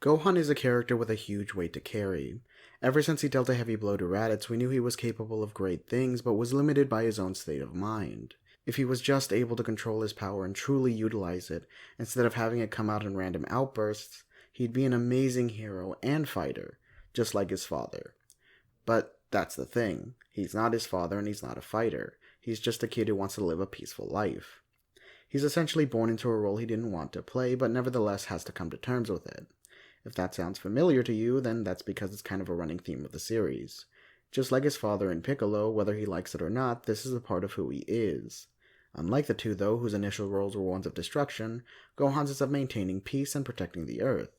Gohan is a character with a huge weight to carry. Ever since he dealt a heavy blow to Raditz, we knew he was capable of great things, but was limited by his own state of mind. If he was just able to control his power and truly utilize it, instead of having it come out in random outbursts, he'd be an amazing hero and fighter, just like his father. But that's the thing. He's not his father and he's not a fighter. He's just a kid who wants to live a peaceful life. He's essentially born into a role he didn't want to play, but nevertheless has to come to terms with it. If that sounds familiar to you, then that's because it's kind of a running theme of the series. Just like his father in Piccolo, whether he likes it or not, this is a part of who he is. Unlike the two, though, whose initial roles were ones of destruction, Gohan's is of maintaining peace and protecting the Earth,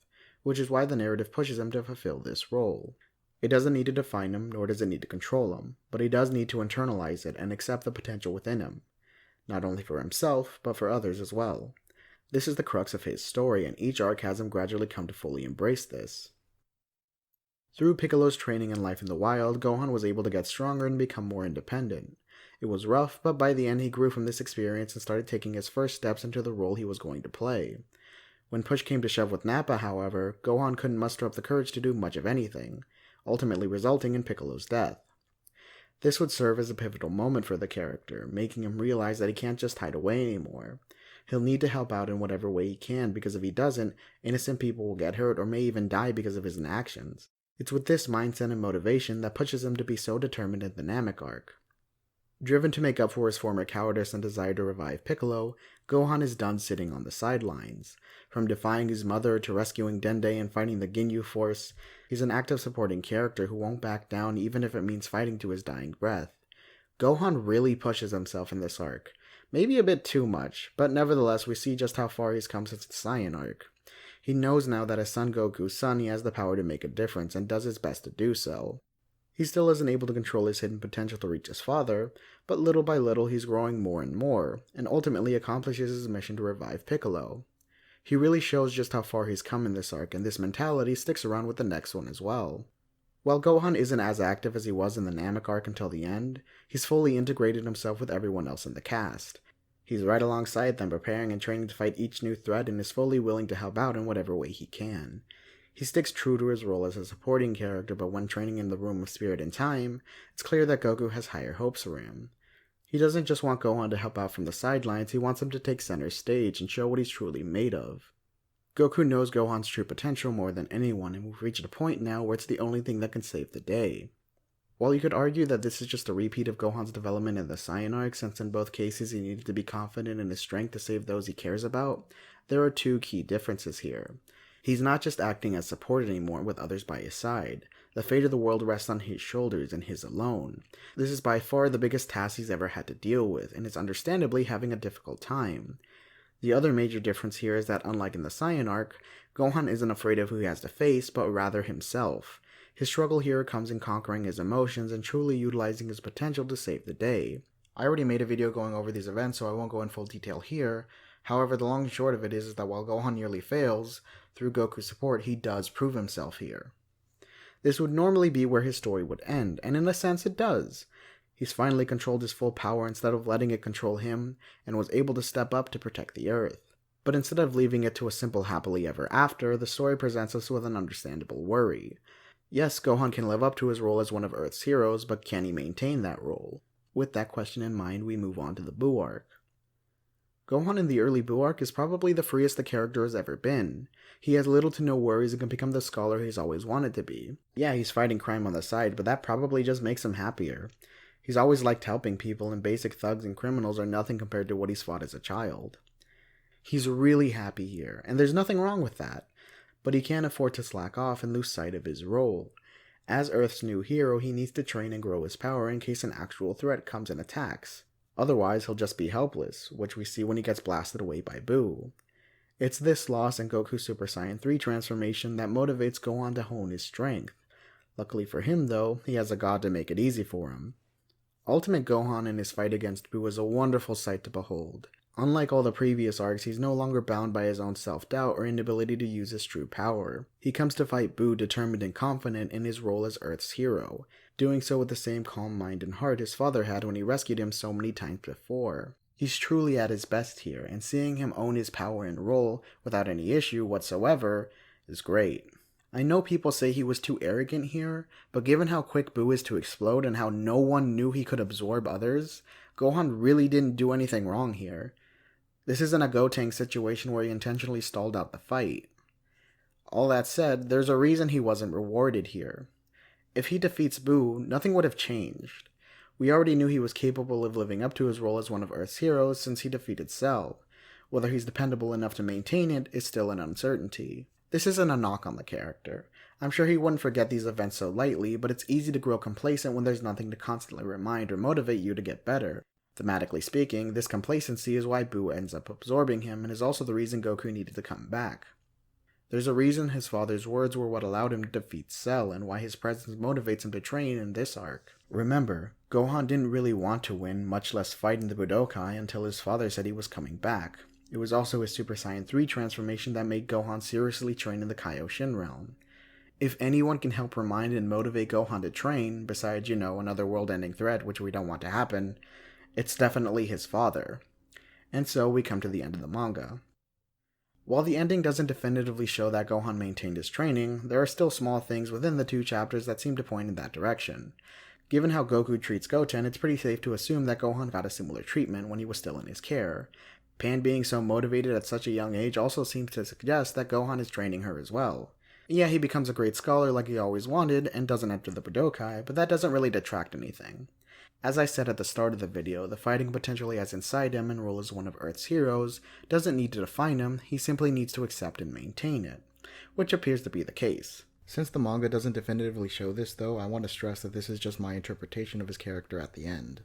which is why the narrative pushes him to fulfill this role. It doesn't need to define him, nor does it need to control him, but he does need to internalize it and accept the potential within him, not only for himself, but for others as well. This is the crux of his story, and each arc has him gradually come to fully embrace this. Through Piccolo's training and life in the wild, Gohan was able to get stronger and become more independent. It was rough, but by the end he grew from this experience and started taking his first steps into the role he was going to play. When push came to shove with Nappa, however, Gohan couldn't muster up the courage to do much of anything, ultimately resulting in Piccolo's death. This would serve as a pivotal moment for the character, making him realize that he can't just hide away anymore. He'll need to help out in whatever way he can, because if he doesn't, innocent people will get hurt or may even die because of his inactions. It's with this mindset and motivation that pushes him to be so determined in the Namek arc. Driven to make up for his former cowardice and desire to revive Piccolo, Gohan is done sitting on the sidelines. From defying his mother to rescuing Dende and fighting the Ginyu Force, he's an active supporting character who won't back down even if it means fighting to his dying breath. Gohan really pushes himself in this arc. Maybe a bit too much, but nevertheless we see just how far he's come since the Saiyan arc. He knows now that as Son Goku's son, he has the power to make a difference and does his best to do so. He still isn't able to control his hidden potential to reach his father, but little by little he's growing more and more, and ultimately accomplishes his mission to revive Piccolo. He really shows just how far he's come in this arc, and this mentality sticks around with the next one as well. While Gohan isn't as active as he was in the Namek arc until the end, he's fully integrated himself with everyone else in the cast. He's right alongside them, preparing and training to fight each new threat, and is fully willing to help out in whatever way he can. He sticks true to his role as a supporting character, but when training in the Room of Spirit and Time, it's clear that Goku has higher hopes for him. He doesn't just want Gohan to help out from the sidelines, he wants him to take center stage and show what he's truly made of. Goku knows Gohan's true potential more than anyone, and we've reached a point now where it's the only thing that can save the day. While you could argue that this is just a repeat of Gohan's development in the Saiyan arc, since in both cases he needed to be confident in his strength to save those he cares about, there are two key differences here. He's not just acting as support anymore with others by his side. The fate of the world rests on his shoulders and his alone. This is by far the biggest task he's ever had to deal with, and is understandably having a difficult time. The other major difference here is that unlike in the Saiyan arc, Gohan isn't afraid of who he has to face, but rather himself. His struggle here comes in conquering his emotions and truly utilizing his potential to save the day. I already made a video going over these events, so I won't go in full detail here. However, the long and short of it is that while Gohan nearly fails, through Goku's support, he does prove himself here. This would normally be where his story would end, and in a sense it does. He's finally controlled his full power instead of letting it control him, and was able to step up to protect the Earth. But instead of leaving it to a simple happily ever after, the story presents us with an understandable worry. Yes, Gohan can live up to his role as one of Earth's heroes, but can he maintain that role? With that question in mind, we move on to the Buu arc. Gohan in the early Buu arc is probably the freest the character has ever been. He has little to no worries and can become the scholar he's always wanted to be. Yeah, he's fighting crime on the side, but that probably just makes him happier. He's always liked helping people, and basic thugs and criminals are nothing compared to what he's fought as a child. He's really happy here, and there's nothing wrong with that. But he can't afford to slack off and lose sight of his role. As Earth's new hero, he needs to train and grow his power in case an actual threat comes and attacks. Otherwise, he'll just be helpless, which we see when he gets blasted away by Buu. It's this loss and Goku's Super Saiyan 3 transformation that motivates Gohan to hone his strength. Luckily for him, though, he has a god to make it easy for him. Ultimate Gohan in his fight against Buu is a wonderful sight to behold. Unlike all the previous arcs, he's no longer bound by his own self-doubt or inability to use his true power. He comes to fight Buu determined and confident in his role as Earth's hero, doing so with the same calm mind and heart his father had when he rescued him so many times before. He's truly at his best here, and seeing him own his power and role without any issue whatsoever is great. I know people say he was too arrogant here, but given how quick Boo is to explode and how no one knew he could absorb others, Gohan really didn't do anything wrong here. This isn't a Gotenks situation where he intentionally stalled out the fight. All that said, there's a reason he wasn't rewarded here. If he defeats Boo, nothing would have changed. We already knew he was capable of living up to his role as one of Earth's heroes since he defeated Cell. Whether he's dependable enough to maintain it is still an uncertainty. This isn't a knock on the character. I'm sure he wouldn't forget these events so lightly, but it's easy to grow complacent when there's nothing to constantly remind or motivate you to get better. Thematically speaking, this complacency is why Boo ends up absorbing him and is also the reason Goku needed to come back. There's a reason his father's words were what allowed him to defeat Cell and why his presence motivates him to train in this arc. Remember, Gohan didn't really want to win, much less fight in the Budokai until his father said he was coming back. It was also his Super Saiyan 3 transformation that made Gohan seriously train in the Kaioshin realm. If anyone can help remind and motivate Gohan to train, besides, another world-ending threat which we don't want to happen, it's definitely his father. And so we come to the end of the manga. While the ending doesn't definitively show that Gohan maintained his training, there are still small things within the two chapters that seem to point in that direction. Given how Goku treats Goten, it's pretty safe to assume that Gohan got a similar treatment when he was still in his care. Pan being so motivated at such a young age also seems to suggest that Gohan is training her as well. Yeah, he becomes a great scholar like he always wanted and doesn't enter the Budokai, but that doesn't really detract anything. As I said at the start of the video, the fighting potential he has inside him and role as one of Earth's heroes doesn't need to define him, he simply needs to accept and maintain it, which appears to be the case. Since the manga doesn't definitively show this though, I want to stress that this is just my interpretation of his character at the end.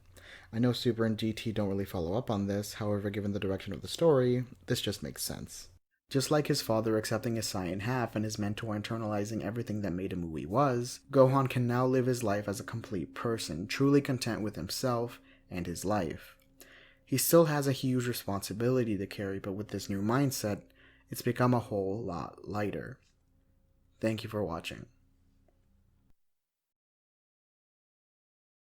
I know Super and GT don't really follow up on this, however given the direction of the story, this just makes sense. Just like his father accepting his Saiyan half and his mentor internalizing everything that made him who he was, Gohan can now live his life as a complete person, truly content with himself and his life. He still has a huge responsibility to carry, but with this new mindset, it's become a whole lot lighter. Thank you for watching.